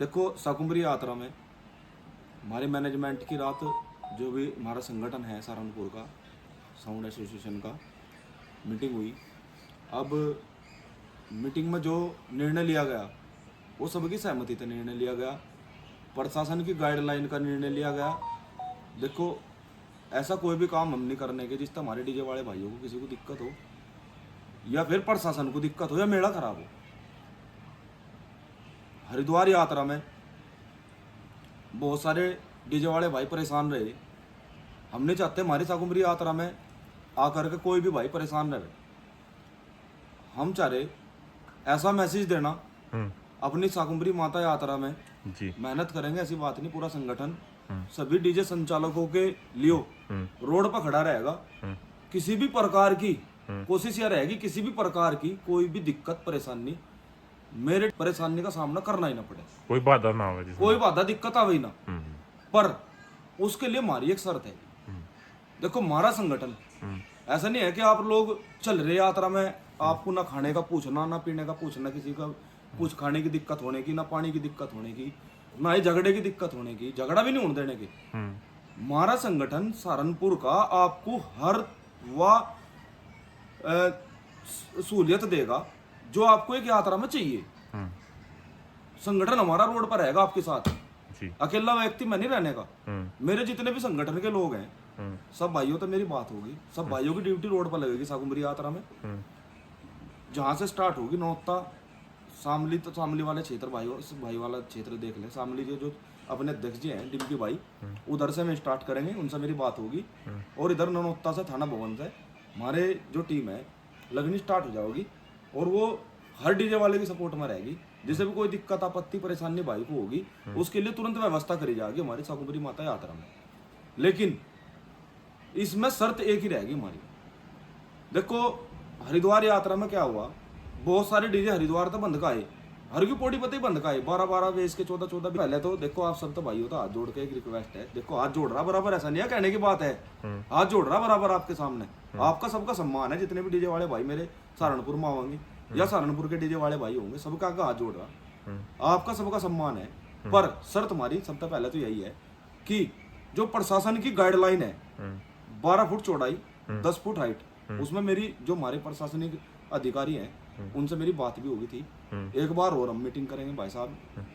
देखो शाकुंभरी यात्रा में हमारे मैनेजमेंट की रात, जो भी हमारा संगठन है सहारनपुर का साउंड एसोसिएशन का, मीटिंग हुई। अब मीटिंग में जो निर्णय लिया गया वो सबकी सहमति से निर्णय लिया गया, प्रशासन की गाइडलाइन का निर्णय लिया गया। देखो, ऐसा कोई भी काम हम नहीं करने के जिससे हमारे डीजे वाले भाइयों को किसी को दिक्कत हो, या फिर प्रशासन को दिक्कत हो, या मेला खराब हो। हरिद्वार यात्रा में बहुत सारे डीजे वाले भाई परेशान रहे। हम नहीं चाहते हमारी शाकुंभरी यात्रा में आकर के कोई भी भाई परेशान रहे। हम चाह रहे ऐसा मैसेज देना अपनी शाकुंभरी माता यात्रा में जी। मेहनत करेंगे, ऐसी बात नहीं। पूरा संगठन सभी डीजे संचालकों के लिए रोड पर खड़ा रहेगा। किसी भी प्रकार की कोशिश यह रहेगी, किसी भी प्रकार की कोई भी दिक्कत परेशानी मेरे परेशानी का सामना करना ही ना पड़े, कोई बाधा ना आवे, कोई बाधा दिक्कत आवे ही ना। पर उसके लिए हमारी एक शर्त है। देखो, हमारा संगठन ऐसा नहीं है कि आप लोग चल रहे यात्रा में आपको ना खाने का पूछना, ना पीने का पूछना, किसी का कुछ खाने की दिक्कत होने की, ना पानी की दिक्कत होने की, ना ही झगड़े की दिक्कत होने की, झगड़ा भी नहीं होने देने की। हमारा संगठन सहारनपुर का आपको हर वह सहूलियत देगा जो आपको एक यात्रा में चाहिए। संगठन हमारा रोड पर रहेगा आपके साथ जी। अकेला व्यक्ति मैं नहीं रहने का। मेरे जितने भी संगठन के लोग हैं, सब भाइयों तो मेरी बात होगी, सब भाइयों की ड्यूटी रोड पर लगेगी शाकुंभरी यात्रा में। जहां से स्टार्ट होगी नौता शामली, तो शामली वाले क्षेत्र भाई वाला क्षेत्र देख ले। शामली के जो अपने अध्यक्ष जी हैं डिम्पी भाई, उधर से हम स्टार्ट करेंगे, उनसे मेरी बात होगी। और इधर नौता से थाना भवन से हमारे जो टीम है लगनी स्टार्ट हो जाएगी, और वो हर डीजे वाले की सपोर्ट में रहेगी। जिसे भी कोई दिक्कत आपत्ति परेशानी भाई को होगी, उसके लिए तुरंत व्यवस्था करी जाएगी हमारी शाकुंभरी माता यात्रा में। लेकिन इसमें शर्त एक ही रहेगी हमारी। देखो, हरिद्वार यात्रा में क्या हुआ, बहुत सारे डीजे हरिद्वार तो बंद का आए, हर की पौड़ी पते ही बंद का आए, 12-12 बेस के 14-14। पहले तो देखो, आप सब तो भाई हो, तो हाथ जोड़ के एक रिक्वेस्ट है। देखो, हाथ जोड़ रहा बराबर, ऐसा नहीं है कहने की बात है, हाथ जोड़ रहा बराबर आपके सामने। आपका सबका सम्मान है, जितने भी डीजे वाले भाई मेरे सहारनपुर में आवेंगे या सहारनपुर के डीजे वाले भाई होंगे, सबका आगे हाथ जोड़ रहा, आपका सबका सम्मान है। पर शर्त हमारी सबसे पहले तो यही है कि जो प्रशासन की गाइडलाइन है 12 फुट चौड़ाई 10 फुट हाइट, उसमें मेरी जो हमारे प्रशासनिक अधिकारी हैं उनसे मेरी बात भी होगी थी। एक बार और हम मीटिंग करेंगे भाई साहब,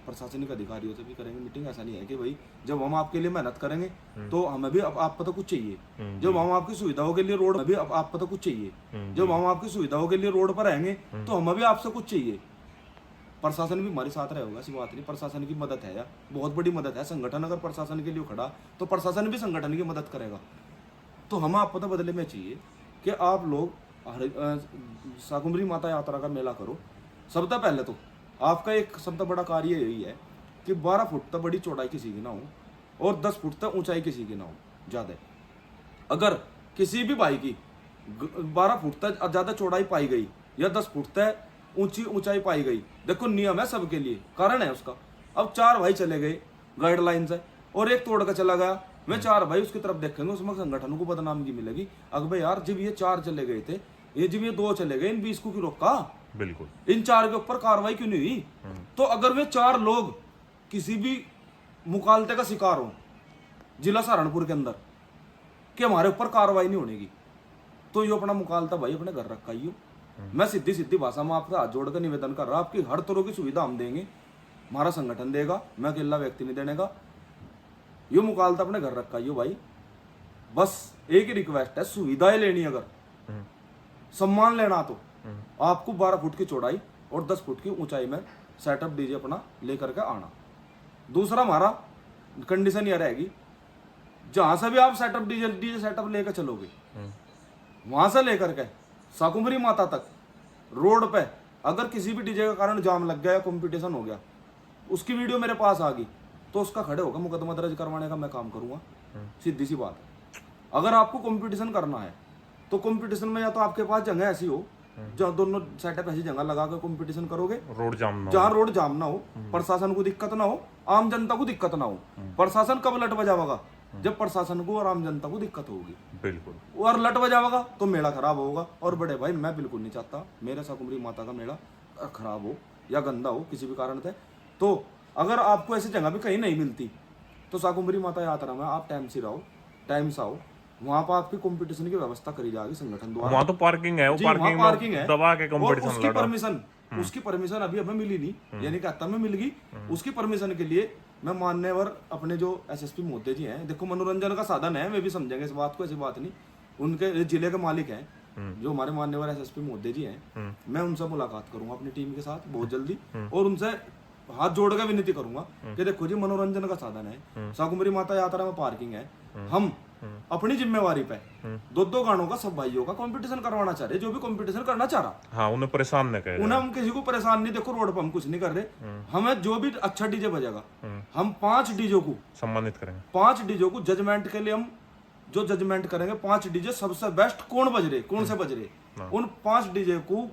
प्रशासनिक अधिकारियों से भी करेंगे मीटिंग। ऐसा नहीं है कि भाई जब हम आपके लिए मेहनत करेंगे तो हमें भी आप पता कुछ चाहिए। जब हम आपकी सुविधाओं के लिए रोड में भी आप पता कुछ चाहिए, जब हम आपकी सुविधाओं के लिए रोड पर रहेंगे तो हमें भी आपसे कुछ चाहिए। प्रशासन भी हमारे साथ रहेगा, ऐसी बात नहीं। प्रशासन की मदद है यार, बहुत बड़ी मदद है। संगठन अगर प्रशासन के लिए खड़ा तो प्रशासन भी संगठन की मदद करेगा। तो हमें आप पता बदले में चाहिए कि आप लोग शाकुंभरी माता यात्रा का मेला करो। सबसे पहले तो आपका एक सबसे बड़ा कार्य यही है कि 12 फुट तक बड़ी चौड़ाई किसी की ना हो और 10 फुट तक ऊंचाई किसी की ना हो ज़्यादा। अगर किसी भी भाई की 12 फुट तक ज़्यादा चौड़ाई पाई गई या 10 फुट तक ऊंचाई पाई गई, देखो नियम है सबके लिए, कारण है उसका। अब 4 भाई चले गए गाइडलाइन से और एक तोड़ कर चला गया, मैं 4 भाई उसकी तरफ देखेंगे, उसमें संगठन को बदनामी मिलेगी। अगर यार जब ये 4 चले गए थे, ये जब ये 2 चले गए, इन 20 को क्यों रोका? बिल्कुल, इन 4 के ऊपर कार्रवाई क्यों नहीं हुई? तो अगर वे 4 लोग किसी भी मुकालते का शिकार हो जिला सहारनपुर के अंदर कि हमारे ऊपर कार्रवाई नहीं होने की, तो ये अपना मुकालता भाई अपने घर रखा ही हो। मैं सीधी भाषा में आपसे हाथ जोड़कर निवेदन कर रहा, आपकी हर तरह की सुविधा हम देंगे, हमारा संगठन देगा, मैं अकेला व्यक्ति नहीं देने का। ये मुकालता अपने घर रखा ही हो भाई। बस एक ही रिक्वेस्ट है, सुविधाएं लेनी अगर सम्मान लेना तो आपको 12 फुट की चौड़ाई और 10 फुट की ऊंचाई में सेटअप डीजे अपना लेकर के आना। दूसरा हमारा कंडीशन यह रहेगी, जहां से भी आप सेटअप डीजे सेटअप लेकर चलोगे, वहां से लेकर के शाकुंभरी माता तक रोड पे अगर किसी भी डीजे का कारण जाम लग गया या कंपटीशन हो गया, उसकी वीडियो मेरे पास आ गई तो उसका खड़े होकर मुकदमा दर्ज करवाने का मैं काम करूंगा। सीधी सी बात है। अगर आपको कंपटीशन करना है तो कंपटीशन में या तो आपके पास जगह ऐसी हो जहाँ दोनों सेटअप ऐसी जगह लगा कर कंपटीशन करोगे, रोड जाम ना हो, जहाँ रोड जाम ना हो, प्रशासन को दिक्कत ना हो, आम जनता को दिक्कत ना हो। प्रशासन कब लट बजावेगा? जब प्रशासन को और आम जनता को दिक्कत होगी। बिल्कुल। और लट बजावेगा तो मेला खराब होगा। और बड़े भाई, मैं बिल्कुल नहीं चाहता मेरे शाकुंभरी माता का मेला खराब हो या गंदा हो किसी भी कारण से। तो अगर आपको ऐसी जगह भी कहीं नहीं मिलती तो शाकुंभरी माता यात्रा में आप टाइम से रहो, टाइम से आओ। वहां पर आपकी कंपटीशन की व्यवस्था करी जाएगी संगठन द्वारा। वहाँ तो पार्किंग है, वो जी, वहाँ पार्किंग पार्किंग में है दबा के और कंपटीशन उसकी लड़ा। परमिशन, उसकी परमिशन अभी हमें मिली नहीं, यानी कि तब में मिल गई। उसकी परमिशन के लिए मैं मान्यवर अपने जो एसएसपी मोदी जी हैं, देखो मनोरंजन का साधन है, वे भी समझेंगे इस बात को, ऐसी बात नहीं। उनके जिले के मालिक हैं जो हमारे मान्यवर एसएसपी मोदी जी हैं, मैं उनसे मुलाकात करूंगा अपनी टीम के साथ बहुत जल्दी, और उनसे हाथ जोड़ के विनती करूंगा कि देखो जी मनोरंजन का साधन है, शाकुंभरी माता यात्रा में पार्किंग है, हम अपनी जिम्मेवारी पे दो गानों का सब भाइयों का कंपटीशन करवाना चाह रहे, जो भी कंपटीशन करना चाह रहा। हाँ, उन्हें परेशान न कह उन्हें हम किसी को परेशान नहीं, देखो रोड पर हम कुछ नहीं कर रहे, हमें जो भी अच्छा डीजे बजेगा हम 5 डीजे को सम्मानित करेंगे। 5 डीजे को जजमेंट के लिए हम जो जजमेंट करेंगे, 5 डीजे सबसे बेस्ट कौन बज रहे, कौन से बज रहे, उन 5 डीजे को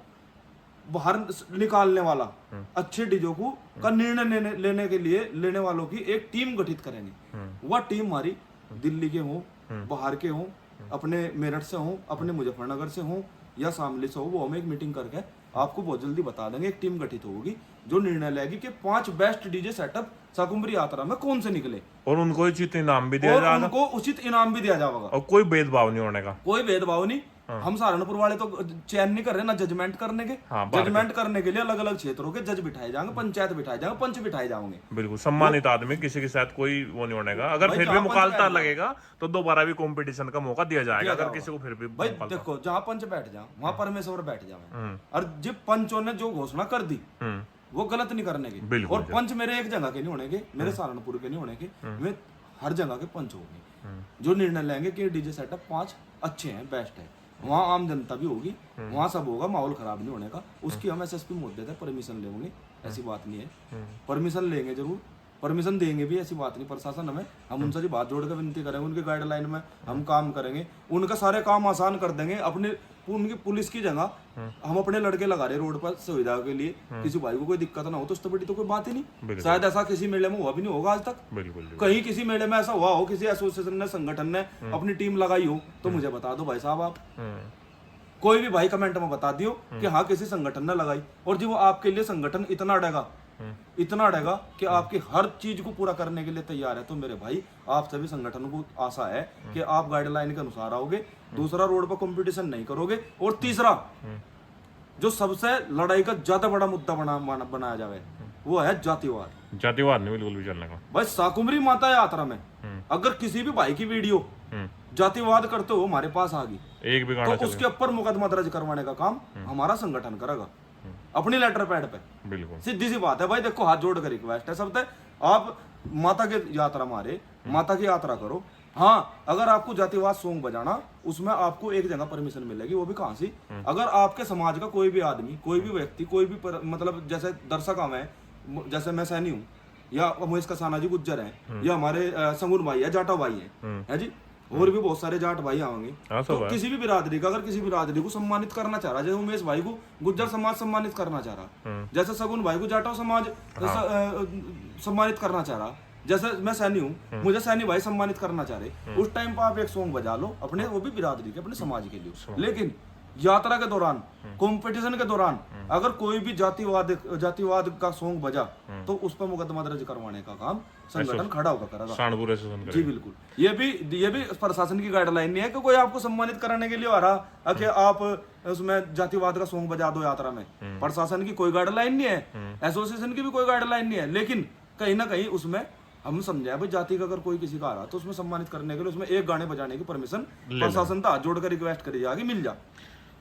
बाहर निकालने वाला अच्छे डीजे को का निर्णय लेने के लिए लेने वालों की एक टीम गठित करेंगे। वह टीम हमारी दिल्ली के हों, बाहर के हों, अपने मेरठ से हों, अपने मुजफ्फरनगर से हों या शामली से हो, वो हम एक मीटिंग करके आपको बहुत जल्दी बता देंगे। एक टीम गठित होगी जो निर्णय लेगी कि 5 बेस्ट डीजे सेटअप शाकुंभरी यात्रा में कौन से निकले, और उनको उचित इनाम भी दिया और जाएगा, उनको उचित इनाम भी दिया जाएगा। और कोई भेदभाव नहीं होने का, कोई भेदभाव नहीं। हम सहारनपुर वाले तो चयन नहीं कर रहे ना जजमेंट करने के। जजमेंट करने के लिए अलग अलग क्षेत्रों के जज बिठाए जाएंगे, पंचायत बिठाए जाएंगे, पंच बिठाए जाएंगे। बिल्कुल सम्मानित आदमी, किसी के साथ कोई वो नहीं होने का। अगर फिर भी मुकालता लगेगा तो दोबारा भी कंपटीशन का मौका दिया जाएगा, अगर किसी को फिर भी। भाई देखो, जहाँ पंच बैठ जाओ वहाँ परमेश्वर बैठ जाओ, और जब पंचों ने जो घोषणा कर दी वो गलत नहीं करने की। और पंच मेरे एक जगह के नहीं होने के, मेरे सहारनपुर के नहीं होने के, वे हर जगह के पंच होंगे जो निर्णय लेंगे कि डीजे सेटअप 5 अच्छे हैं, बेस्ट है। वहाँ आम जनता भी होगी, वहाँ सब होगा, माहौल खराब नहीं होने का। उसकी हम एसएसपी मोदी से परमिशन लेंगे, ऐसी बात नहीं है, परमिशन लेंगे जरूर, परमिशन देंगे भी, ऐसी बात नहीं। प्रशासन हमें, हम उनसे बात जोड़ कर विनती करेंगे, उनकी गाइडलाइन में हम काम करेंगे, उनका सारे काम आसान कर देंगे। अपने उनकी पुलिस की जगह हम अपने लड़के लगा रहे रोड पर सुविधा के लिए, किसी भाई को कोई दिक्कत ना हो तो उससे बड़ी तो कोई बात ही नहीं। शायद ऐसा किसी मेले में हुआ भी नहीं होगा आज तक। कहीं किसी मेले में ऐसा हुआ हो, किसी एसोसिएशन ने, संगठन ने अपनी टीम लगाई हो तो मुझे बता दो भाई साहब, आप कोई भी भाई कमेंट में बता दियो कि हाँ किसी संगठन ने लगाई। और जी वो आपके लिए संगठन इतना अड़ेगा कि आपकी हर चीज को पूरा करने के लिए तैयार है। तो मेरे भाई, आप सभी संगठन को आशा है कि आप गाइडलाइन के अनुसार आओगे, दूसरा रोड पर कंपटीशन नहीं करोगे, और तीसरा जो सबसे लड़ाई का ज्यादा बड़ा मुद्दा बनाया जाए वो है जातिवाद। जातिवाद नहीं बिल्कुल भी चलने का। भाई शाकुंभरी माता यात्रा में अगर किसी भी भाई की वीडियो जातिवाद करते हो हमारे पास आ गई, एक भी गाना तो उसके ऊपर मुकदमा दर्ज करवाने का काम हमारा संगठन करेगा अपनी लेटर पैड पे। बिल्कुल सीधी सी बात है भाई। देखो, हाथ जोड़ कर रिक्वेस्ट है सबसे, आप माता की यात्रा मारे, माता की यात्रा करो। हाँ, अगर आपको जातिवाद सॉन्ग बजाना, उसमें आपको एक जगह परमिशन मिलेगी, वो भी कहां से, अगर आपके समाज का कोई भी आदमी, कोई भी व्यक्ति, कोई भी मतलब जैसे दर्शक हमें, जैसे मैं सैनी हूँ, या मोहिश कसाना जी गुज्जर हैं, या हमारे संगुन भाई है, जाटा भाई है जी, और भी बहुत सारे जाट भाई आएंगे। तो किसी भी बिरादरी का, अगर किसी बिरादरी को सम्मानित करना चाह रहा, जैसे उमेश भाई को गुज्जर समाज सम्मानित करना चाह रहा, जैसे सगुन भाई को जाटो समाज सम्मानित करना चाह रहा, जैसे मैं सैनी हूँ, मुझे सैनी भाई सम्मानित करना चाह रहे, उस टाइम पर आप एक सॉन्ग बजा लो अपने, वो भी बिरादरी के, अपने समाज के लिए। लेकिन यात्रा के दौरान, कंपटीशन के दौरान अगर कोई भी जातिवाद का सॉन्ग बजा तो उस पर मुकदमा दर्ज करवाने का काम संगठन खड़ा होकर करेगा। जी बिल्कुल। ये भी प्रशासन की गाइडलाइन नहीं है कि कोई आपको सम्मानित कराने के लिए आ रहा कि आप उसमें जातिवाद का सॉन्ग बजा दो यात्रा में। प्रशासन की कोई गाइडलाइन नहीं है, एसोसिएशन की भी कोई गाइडलाइन नहीं है, लेकिन कहीं ना कहीं उसमें हम समझा भाई जाति का अगर कोई किसी का आ रहा तो उसमें सम्मानित करने के लिए उसमें एक गाने बजाने की परमिशन प्रशासन था जोड़कर रिक्वेस्ट करी जाएगी, मिल जा।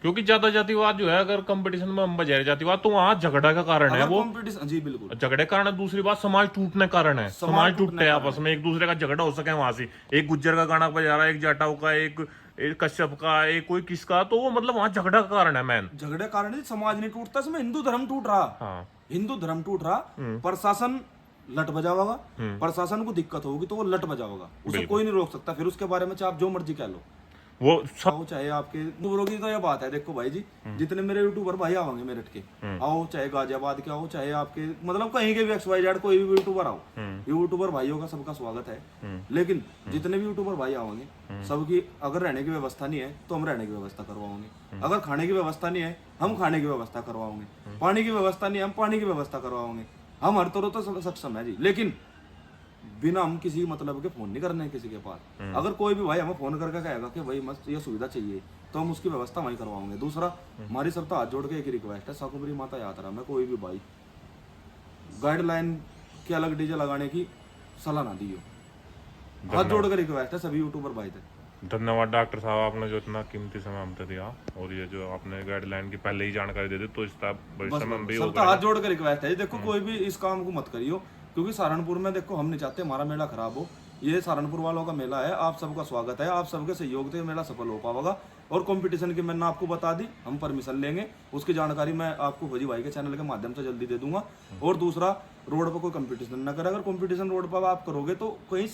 क्योंकि ज्यादा जातिवाद जो है, अगर कंपटीशन में हम बजा रहे जातिवाद, तो वहाँ झगड़ा का कारण है वो। जी बिल्कुल, झगड़े का कारण। दूसरी बात, समाज टूटने का कारण है, समाज टूटते हैं आपस में, एक दूसरे का झगड़ा हो सके वहां से। एक गुज्जर का गाना बजा रहा है, एक जाटाओं का, एक कश्यप का, एक कोई किसका, तो वो मतलब वहाँ झगड़ा का कारण है। मैन झगड़े का कारण समाज नहीं टूटता, इसमें हिंदू धर्म टूट रहा। हिंदू धर्म टूट रहा, प्रशासन लट बजावागा, प्रशासन को दिक्कत होगी तो वो लट बजावागा, उसे कोई नहीं रोक सकता। फिर उसके बारे में आप जो मर्जी कह लो, वो सब चाहे आपके यूट्यूबरों की तो ये बात है। देखो भाई जी, जितने मेरे यूट्यूबर भाई आवेंगे मेरठ के, आओ, चाहे गाजियाबाद के आओ, चाहे आपके मतलब कहीं के भी XYZ कोई भी यूट्यूबर आओ, यूट्यूबर भाइयों का सबका स्वागत है। लेकिन जितने भी यूट्यूबर भाई आवेंगे, सबकी अगर रहने की व्यवस्था नहीं है तो हम रहने की व्यवस्था करवाओगे, अगर खाने की व्यवस्था नहीं है हम खाने की व्यवस्था करवाओगे, पानी की व्यवस्था नहीं है हम पानी की व्यवस्था करवाओगे। हम हर तरह तो सक्षम है जी, लेकिन बिना हम किसी मतलब के फोन नहीं करने किसी के पास। अगर कोई भी भाई हमें फोन करके कहेगा कि भाई मस्त ये सुविधा चाहिए, तो हम उसकी व्यवस्था वहीं करवाएंगे। दूसरा, हमारी सबसे हाथ जोड़ के एक रिक्वेस्ट है, शाकुंभरी माता यात्रा में कोई भी भाई गाइडलाइन के अलग डीजे लगाने की सलाह ना दियो। हाथ जोड़ के रिक्वेस्ट है सभी यूट्यूबर भाई थे। धन्यवाद डॉक्टर साहब, आपने जो इतना कीमती समय हमसे दिया, और ये जो आपने गाइडलाइन की पहले ही जानकारी दे दी, तो इस भविष्य में भी सबका हाथ जोड़ के रिक्वेस्ट है, देखो कोई भी इस काम को मत करियो, क्योंकि सहारनपुर में देखो हम नहीं चाहते हमारा मेला खराब हो। ये सहारनपुर वालों का मेला है, आप सबका स्वागत है, आप सबके सहयोग से मेला सफल हो पाएगा। और कंपटीशन की मैंने आपको बता दी, हम परमिशन लेंगे, उसकी जानकारी मैं आपको फौजी भाई के चैनल के माध्यम से जल्दी दे दूंगा। और दूसरा, रोड पर कोई कंपटीशन ना करे, अगर कंपटीशन रोड पर आप करोगे तो कहीं